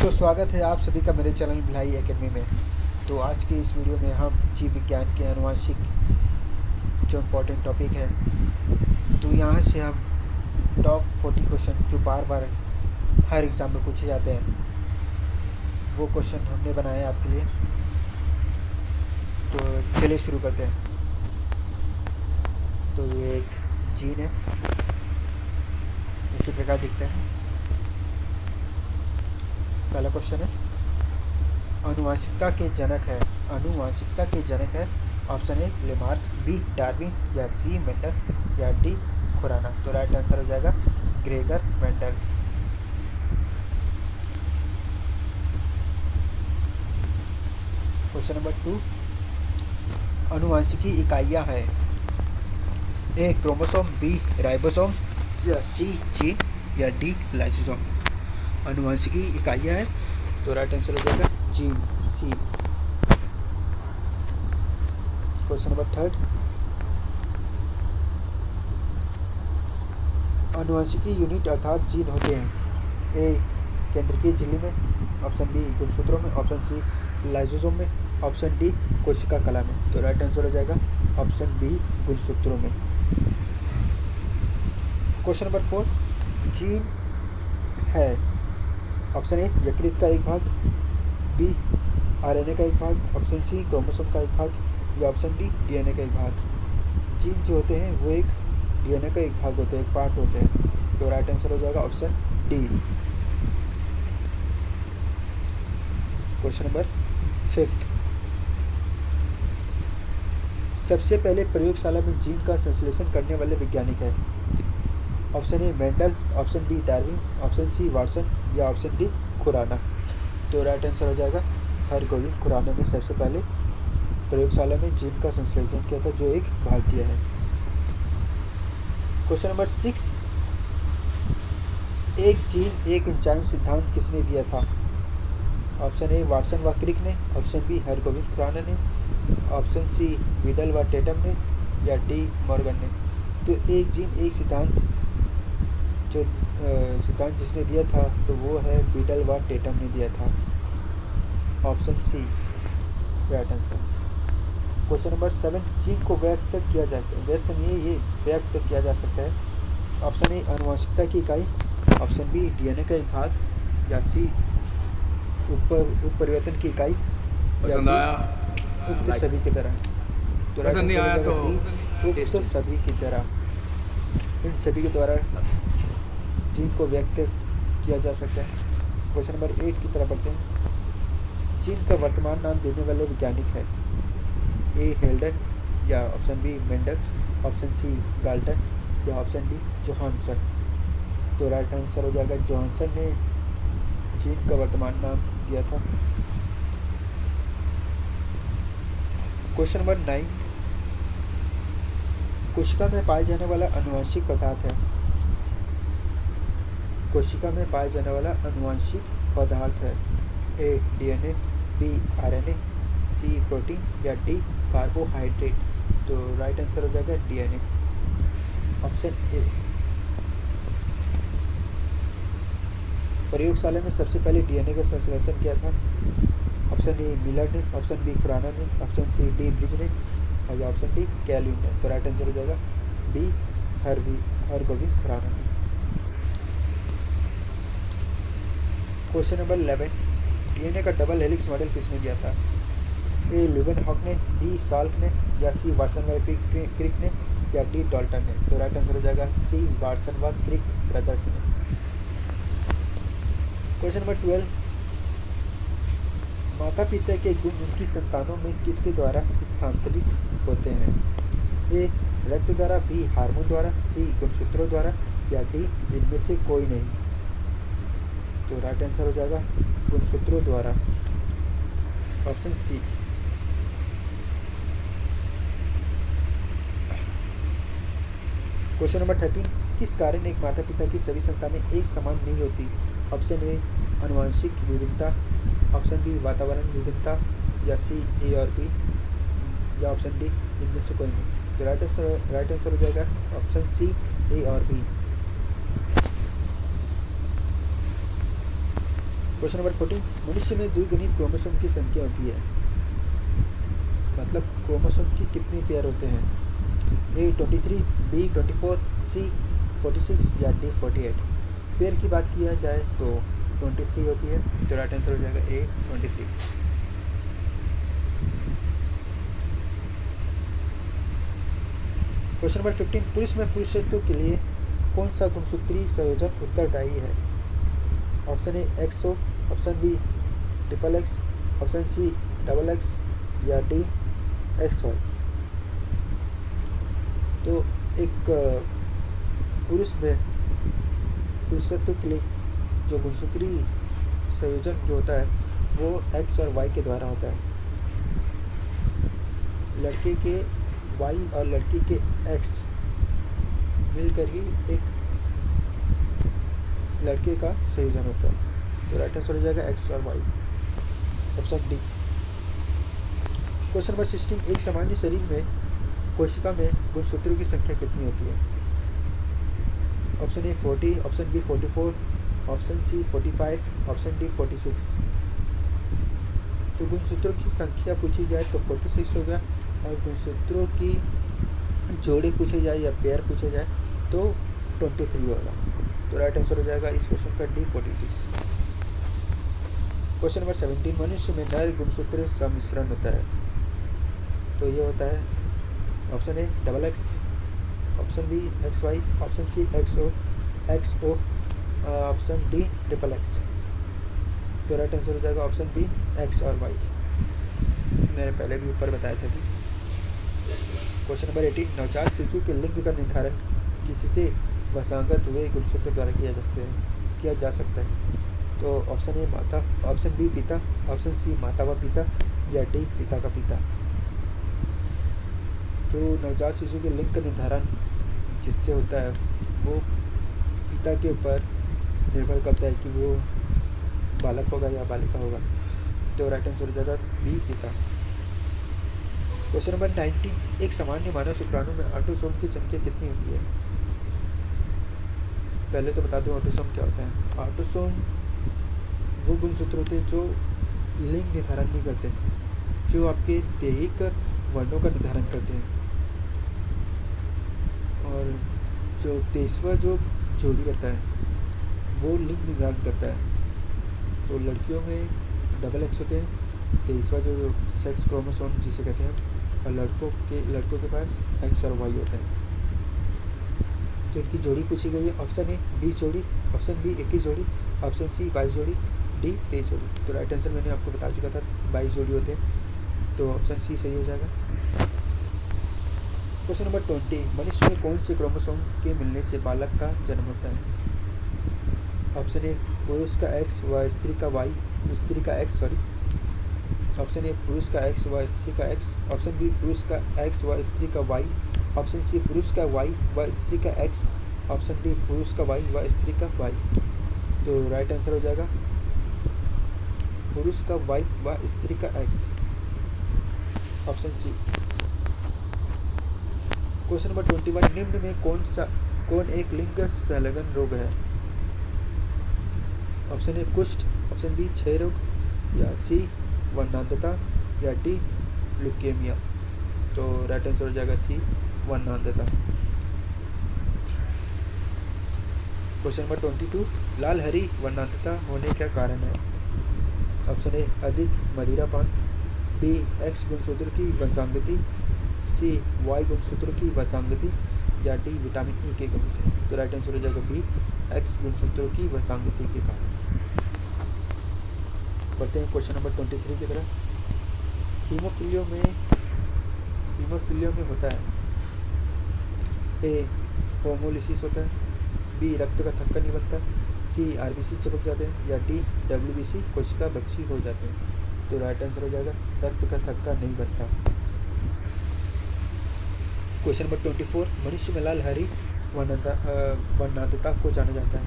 तो स्वागत है आप सभी का मेरे चैनल भिलाई एकेडमी में। तो आज की इस वीडियो में हम जीव विज्ञान के आनुवंशिक जो इम्पोर्टेंट टॉपिक है, तो यहाँ से हम टॉप 40 क्वेश्चन जो बार बार हर एग्ज़ाम में पूछे जाते हैं, वो क्वेश्चन हमने बनाए आपके लिए। तो चलिए शुरू करते हैं। तो ये एक जीन है, इसी प्रकार दिखता है। पहला क्वेश्चन है, आनुवंशिकता के जनक है। Option A Lamarck, B Darwin, या सी मेंडल, या डी खुराना। तो राइट आंसर हो जाएगा ग्रेगर मेंडल। क्वेश्चन नंबर 2, आनुवंशिकी इकाइयाँ हैं। ए क्रोमोसोम, बी राइबोसोम, या सी जीन, या डी लाइसोसोम। आनुवंशिकी इकाइयाँ है, तो राइट आंसर हो जाएगा जीन, सी। क्वेश्चन नंबर 3, आनुवंशिकी यूनिट अर्थात जीन होते हैं। ए केंद्रकीय झिल्ली में, ऑप्शन बी गुणसूत्रों में, ऑप्शन सी लाइसोसोम में, ऑप्शन डी कोशिका कला में। तो राइट आंसर हो जाएगा ऑप्शन बी गुणसूत्रों में। क्वेश्चन नंबर 4, जीन है। ऑप्शन ए यकृत का एक भाग, बी आरएनए का एक भाग, ऑप्शन सी क्रोमोसोम का एक भाग, या ऑप्शन डी डीएनए का एक भाग। जीन जो होते हैं वो एक डीएनए का एक भाग होते हैं, एक पार्ट होते हैं। तो राइट आंसर हो जाएगा ऑप्शन डी। क्वेश्चन नंबर 5, सबसे पहले प्रयोगशाला में जीन का संश्लेषण करने वाले वैज्ञानिक है। Option A Mendel, option B Darwin, option C Watson, या ऑप्शन डी खुराना। तो राइट आंसर हो जाएगा हरगोविंद खुराना ने सबसे पहले प्रयोगशाला में जीन का संश्लेषण किया था, जो एक भारतीय है। क्वेश्चन नंबर 6, एक जीन एक एंजाइम सिद्धांत किसने दिया था। ऑप्शन ए वाटसन व क्रिक ने, ऑप्शन बी हरगोविंद खुराना ने, ऑप्शन सी बिडल व टेटम ने, या डी मॉर्गन ने। तो एक जीन एक सिद्धांत जो सिद्धांत जिसने दिया था, तो वो है बिडल व टेटम ने दिया था। Option C right answer. Question number 7, gene को व्यक्त किया जा सकता है। ऑप्शन ए आनुवंशिकता की इकाई, ऑप्शन बी डीएनए का एक भाग, या सी उत्परिवर्तन की इकाई, पसंद आया उक्त सभी की तरह। तो पसंद नहीं आया तो उक्त सभी की तरह, इन सभी के द्वारा जीन को व्यक्त किया जा सकता है। क्वेश्चन नंबर 8 की तरफ बढ़ते हैं। जीन का वर्तमान नाम देने वाले वैज्ञानिक है। ए हेल्डन, या option B Mendel, option C Galton, या ऑप्शन डी जोहानसन। तो राइट आंसर हो जाएगा जोहानसन ने जीन का वर्तमान नाम दिया था। क्वेश्चन नंबर 9, कोशिका में पाए जाने वाला आनुवंशिक पदार्थ है। कोशिका में पाए जाने वाला आनुवंशिक पदार्थ है। ए डीएनए, बी आरएनए, सी प्रोटीन, या डी कार्बोहाइड्रेट। तो राइट आंसर हो जाएगा डीएनए, ऑप्शन ए। प्रयोगशाला में सबसे पहले डीएनए का संश्लेषण किया था। ऑप्शन ए मिलर ने, ऑप्शन बी खुराना ने, ऑप्शन सी डी ब्रिज ने, और या ऑप्शन डी कैल्विन ने। तो राइट आंसर हो जाएगा बी हरगोविंद खुराना ने। क्वेश्चन नंबर 11, डीएनए का डबल हेलिक्स मॉडल किसने दिया था। ए ल्यूवेनहॉक ने, बी साल्क ने, या सी वाटसन व क्रिक ने, या डी डाल्टन ने। तो राइट आंसर हो जाएगा सी वाटसन व क्रिक ब्रदर्स ने। क्वेश्चन नंबर 12, माता पिता के गुण उनकी संतानों में किसके द्वारा स्थानांतरित होते हैं। ए रक्त द्वारा, बी हार्मोन द्वारा, सी गुणसूत्रों द्वारा, या डी इनमें से कोई नहीं। तो राइट आंसर हो जाएगा गुणसूत्रों द्वारा, ऑप्शन सी। क्वेश्चन नंबर 13, किस कारण एक माता पिता की सभी संतानें एक समान नहीं होती। ऑप्शन ए आनुवंशिक विविधता, ऑप्शन बी वातावरण विविधता, या सी ए और बी, या ऑप्शन डी इनमें से कोई नहीं। तो राइट आंसर हो जाएगा ऑप्शन सी ए और बी। क्वेश्चन नंबर 14, मनुष्य में द्विगुणित क्रोमोसोम की संख्या होती है, मतलब क्रोमोसोम की कितने पेयर होते हैं? ए 23, बी 24, सी 46 या डी 48। पेयर की बात किया जाए तो 23 होती है, तो राइट आंसर हो जाएगा ए 23। क्वेश्चन नंबर 15, पुरुष में पुरुषत्व के लिए कौन सा गुणसूत्री संयोजन उत्तरदायी है? Option A XO, option B XXX, option C XX या डी XY। तो एक पुरुष में पुरुषत्व के लिए जो गुणसूत्री संयोजन जो होता है वो X और Y के द्वारा होता है। लड़के के Y और लड़की के X मिलकर ही एक लड़के का संयोजन होता है। तो राइट आंसर हो जाएगा X और Y, option D. Question number 16, एक सामान्य शरीर में कोशिका में गुणसूत्रों की संख्या कितनी होती है? Option A 40, option B 44, option C 45, option D 46। तो गुणसूत्रों की संख्या पूछी जाए तो 46 हो गया, और गुणसूत्रों की जोड़ी पूछे जाए या पेयर पूछे जाए तो 23 होगा। तो राइट आंसर हो जाएगा इस क्वेश्चन का डी 46। क्वेश्चन नंबर 17, मनुष्य में नर गुणसूत्र सम्मिश्रण होता है, तो ये होता है option A XX, option B XY, option C XO, option D XXX। तो राइट आंसर हो जाएगा ऑप्शन बी X और Y। मैंने पहले भी ऊपर बताया था कि क्वेश्चन नंबर 18, नवजात शिशु के लिंग का निर्धारण किसी से वशांगत हुए गुणसूत्र द्वारा किया जा सकता है? तो ऑप्शन ए माता, ऑप्शन बी पिता, ऑप्शन सी माता व पिता या डी पिता का पिता। जो नवजात शिशु के लिंग का निर्धारण जिससे होता है वो पिता के ऊपर निर्भर करता है कि वो बालक होगा या बालिका होगा। तो राइट आंसर हो जाएगा बी पिता। क्वेश्चन नंबर 19, एक सामान्य मानव शुक्राणु में ऑटोसोम की संख्या कितनी होती है? पहले तो बता दूं ऑटोसोम क्या होता है। ऑटोसोम वो गुणसूत्र होते हैं जो लिंग निर्धारण नहीं करते, जो आपके दैहिक वर्णों का निर्धारण करते हैं। और जो 23वां जो जोड़ी रहता है वो लिंग निर्धारण करता है। तो लड़कियों में XX होते हैं, 23वां जो सेक्स क्रोमोसोम जिसे कहते हैं, और लड़कों के पास X और Y होते हैं। तो इनकी जोड़ी पूछी गई है। ऑप्शन ए 20 जोड़ी, ऑप्शन बी 21 जोड़ी, ऑप्शन सी 22 जोड़ी, डी 23 जोड़ी। तो राइट आंसर मैंने आपको बता चुका था 22 जोड़ी होते हैं, तो ऑप्शन सी सही हो जाएगा। क्वेश्चन नंबर 20, मनुष्य में कौन से क्रोमोसोम के मिलने से बालक का जन्म होता है? ऑप्शन ए पुरुष का X व स्त्री का Y, स्त्री का X सॉरी। ऑप्शन ए पुरुष का X व स्त्री का X, ऑप्शन बी पुरुष का X व स्त्री का Y, ऑप्शन सी पुरुष का Y व स्त्री का X, ऑप्शन डी पुरुष का Y व स्त्री का Y। तो राइट आंसर हो जाएगा पुरुष का Y व स्त्री का X, option C. Question number 21, निम्न में कौन एक लिंग संलग्न रोग है? ऑप्शन ए कुष्ठ, ऑप्शन बी क्षय रोग या सी वर्णांधता या डी ल्यूकेमिया। तो राइट आंसर हो जाएगा सी वर्णांधता। क्वेश्चन नंबर 22, लाल हरी वर्णांधता होने का कारण है? ऑप्शन ए अधिक मदिरापान, बी X गुणसूत्र की वसांगति, सी Y गुणसूत्र की वसांगति या डी विटामिन ई के कमी से। तो राइट आंसर हो जाएगा बी X गुणसूत्रों की वसांगति के कारण। बढ़ते हैं क्वेश्चन नंबर 23 की तरफ। हीमोफीलिया में होता है ए होमोलिसिस होता है, बी रक्त का थक्का नहीं बनता, सी RBC चिपक जाते हैं या डी WBC कोशिका बख्शी हो जाते हैं। तो राइट आंसर हो जाएगा रक्त का थक्का नहीं बनता। क्वेश्चन नंबर 24, मनुष्य में लाल हरी वर्णांधता को जाना जाता है?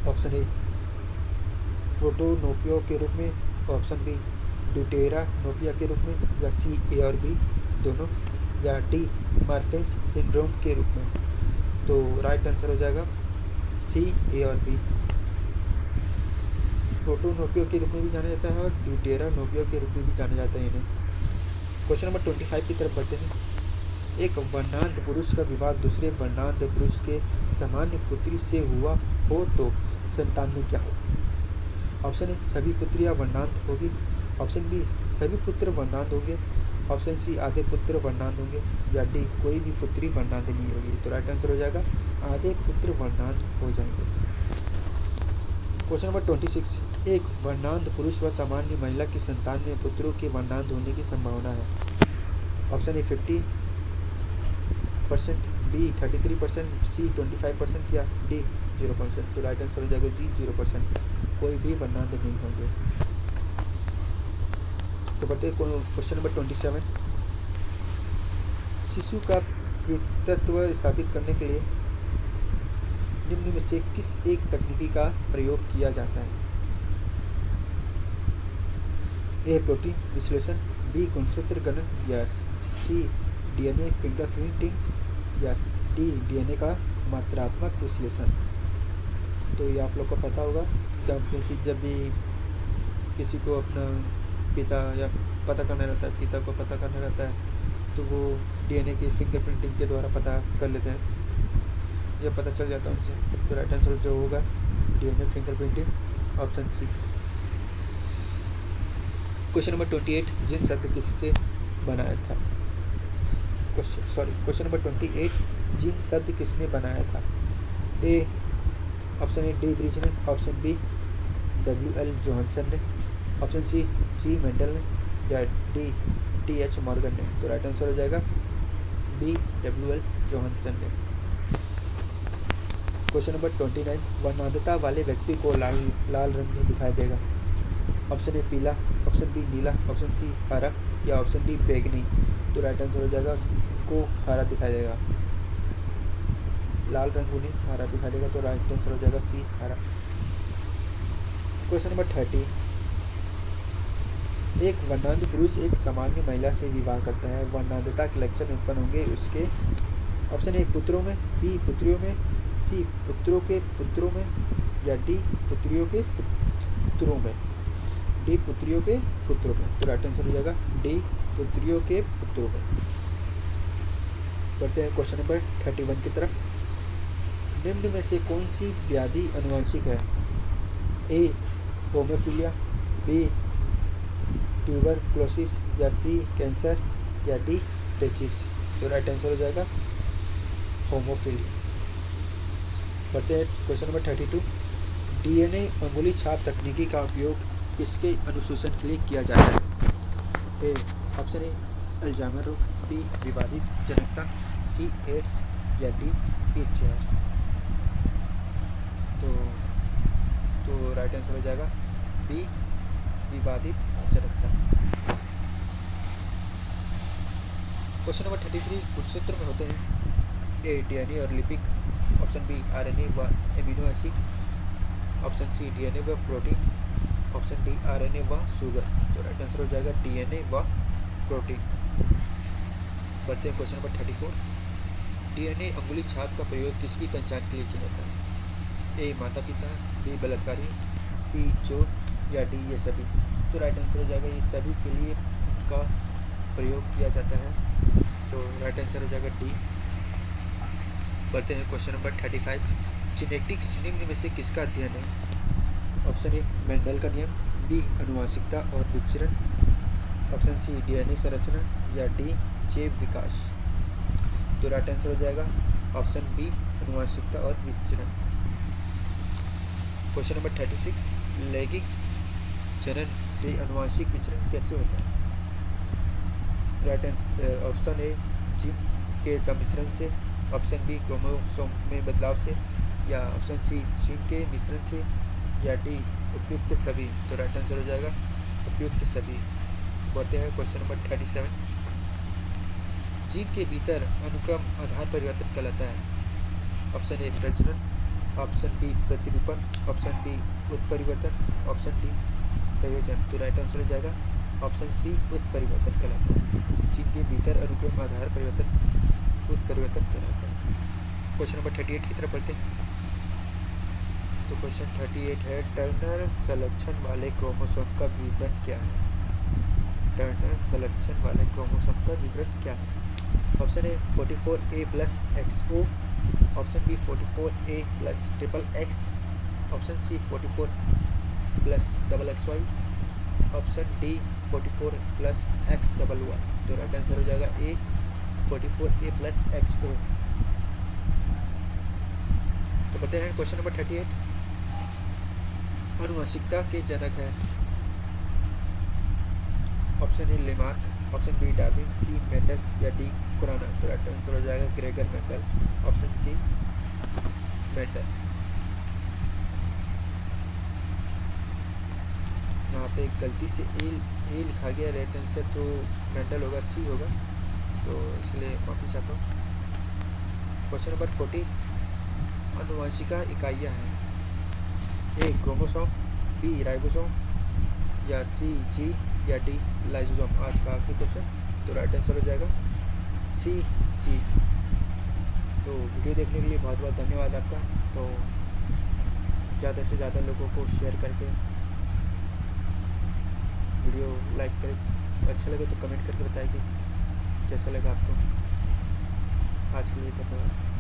ऑप्शन ए प्रोटोनोपिया के रूप में, ऑप्शन बी ड्यूटेरानोपिया के रूप में, या सी ए और बी दोनों, या डी मार्फेस सिंड्रोम के रूप में। तो राइट आंसर हो जाएगा सी ए और बी। प्रोटोनोपियो के रूप में भी जाना जाता है और ड्यूटेरानोपियो के रूप में भी जाना जाता है इन्हें। क्वेश्चन नंबर 25 की तरफ बढ़ते हैं। एक वर्णांध पुरुष का विवाह दूसरे वर्णांध पुरुष के सामान्य पुत्री से हुआ हो तो संतान में क्या हो? ऑप्शन ए सभी पुत्रियां वर्णांध होगी, ऑप्शन बी सभी पुत्र वर्णांध होंगे, ऑप्शन सी आधे पुत्र वर्णांध होंगे, या डी कोई भी पुत्री वर्णांध नहीं होगी। तो राइट आंसर हो जाएगा आधे पुत्र वर्णांध हो जाएंगे। Question number 26। एक वर्णांध पुरुष व सामान्य महिला की संतान में पुत्रों के वर्णांध होने की संभावना है। ऑप्शन ए 50%, बी 33%, सी 25% या डी 0%। तो राइट आंसर हो जाएगा जी 0%, कोई भी वर्णांध नहीं होंगे। तो बढ़ते क्वेश्चन नंबर 27। शिशु का पितृत्व स्थापित करने के लिए निम्न में से किस एक तकनीकी का प्रयोग किया जाता है? ए प्रोटीन विश्लेषण, बी गुणसूत्र गणन, या सी डीएनए फिंगरप्रिंटिंग, या डी डीएनए का मात्रात्मक विश्लेषण। तो ये आप लोग को पता होगा क्योंकि जब भी किसी को अपना पिता या पता करना रहता है, पिता को पता करना रहता है, तो वो डीएनए की फिंगरप्रिंटिंग के द्वारा पता कर लेते हैं, ये पता चल जाता है उनसे। तो राइट आंसर जो होगा DNA fingerprinting, option C. Question number 28। जिन शब्द किससे बनाया था? Question number 28। जिन शब्द किसने बनाया था? A option A D bridge ने, ऑप्शन बी WL जोहानसन ने, ऑप्शन सी जी मेंडल ने, या डी TH मॉर्गन ने। तो राइट आंसर हो जाएगा बी WL जोहानसन ने। Question number 29। वर्णांधता वाले व्यक्ति को लाल रंग दिखाई देगा। ऑप्शन ए पीला, ऑप्शन बी नीला, ऑप्शन सी हरा, या ऑप्शन डी बैंगनी। तो राइट आंसर हो जाएगा उसको हरा दिखाई देगा, लाल रंग उन्हें हरा दिखाई देगा। तो राइट आंसर हो जाएगा सी हरा। Question number 30। एक वर्णांध पुरुष एक सामान्य महिला से विवाह करता है, वर्णांधता के लक्षण उत्पन्न होंगे उसके। ऑप्शन ए पुत्रों में, बी पुत्रियों में, सी पुत्रों के पुत्रों में, या डी पुत्रियों के पुत्रों में। डी पुत्रियों के पुत्रों में। तो राइट आंसर हो जाएगा डी पुत्रियों के पुत्रों में। बढ़ते हैं क्वेश्चन नंबर 31 की तरफ। निम्न में से कौन सी व्याधि अनुवांशिक है? ए होमोफिलिया, बी ट्यूबरक्लोसिस, या सी कैंसर, या डी पेचिस। तो राइट आंसर हो जाएगा होमोफिलिया। बढ़ते हैं क्वेश्चन नंबर 32। डीएनए अंगुली छाप तकनीकी का उपयोग किसके अनुशोषण के लिए किया जाता है? ए ऑप्शन ए अल्जाइमर रोग, बी विवादित जनकता, सी एड्स, या डी पीएचआर। तो राइट आंसर हो जाएगा बी विवादित जनकता। क्वेश्चन नंबर 33 गुणसूत्र में होते हैं ए डीएनए और लिपिड, ऑप्शन बी आरएनए व amino acid, option C DNA व प्रोटीन, ऑप्शन डी आरएनए व शुगर। तो राइट आंसर हो जाएगा डीएनए व प्रोटीन। बढ़ते हैं क्वेश्चन नंबर 34। डीएनए अंगुली छाप का प्रयोग किसकी पहचान के लिए किया जाता है? ए माता पिता, बी बलात्कारी, सी चोर, या डी ये सभी। तो राइट आंसर हो जाएगा ये सभी के लिए का प्रयोग किया जाता है। तो राइट आंसर हो जाएगा डी। बढ़ते हैं क्वेश्चन नंबर 35। जेनेटिक्स निम्न में से किसका अध्ययन है? ऑप्शन ए मेंडल का नियम, बी अनुवांशिकता और विचरण, ऑप्शन सी डीएनए संरचना, या डी जैव विकास। तो राइट आंसर हो जाएगा ऑप्शन बी अनुवांशिकता और विचरण। Question number 36। लैंगिक जनन से अनुवांशिक विचरण कैसे होता है? Right answer option A gene के सम्मिश्रण से, ऑप्शन बी क्रोमोसोम में बदलाव से, या ऑप्शन सी जीन के मिश्रण से, या डी उपयुक्त सभी। तो राइट आंसर हो जाएगा उपयुक्त सभी। बढ़ते हैं क्वेश्चन नंबर 37। जीन के भीतर अनुक्रम आधार परिवर्तन कहलाता है। ऑप्शन ए प्रजनन, ऑप्शन बी प्रतिरूपण, ऑप्शन डी उत्परिवर्तन, ऑप्शन डी संयोजन। तो राइट आंसर हो जाएगा ऑप्शन सी उत्परिवर्तन कहलाता है। जीन के भीतर अनुक्रम आधार परिवर्तन उत्परिवर्तन कहलाता है। क्वेश्चन नंबर 38 की तरफ बढ़ते हैं। तो क्वेश्चन 38 है, टर्नर सलेक्शन वाले क्रोमोसोम का विवरण क्या है? टर्नर सलेक्शन वाले क्रोमोसोम का विवरण क्या है? Option A 44A plus XO, option B 44A plus triple X, option C 44 plus double XY, option D 44 plus XYY। तो राइट आंसर हो जाएगा ए 44A प्लस XO। तो बताते हैं क्वेश्चन नंबर 38, आनुवंशिकता के जनक है? Option A Lamarck, option B Darwin, C Mendel या डी कुराना। तो राइट आंसर हो जाएगा Gregor Mendel, option C Mendel. यहाँ पे गलती से ए लिखा गया, राइट आंसर जो मेंडल होगा सी होगा, तो इसलिए माफ़ी चाहता हूँ। क्वेश्चन नंबर 40, आनुवंशिका इकाइयाँ हैं? ए क्रोमोसोम, बी राइबोसोम, या सी जीन या डी लाइसोसोम। आज का आखिरी क्वेश्चन, तो राइट आंसर हो जाएगा सी जीन। तो वीडियो देखने के लिए बहुत बहुत धन्यवाद आपका। तो ज़्यादा से ज़्यादा लोगों को शेयर करके वीडियो लाइक करें, अच्छा लगे तो कमेंट करके बताइए कि कैसा लगा आपको। आज के लिए धन्यवाद।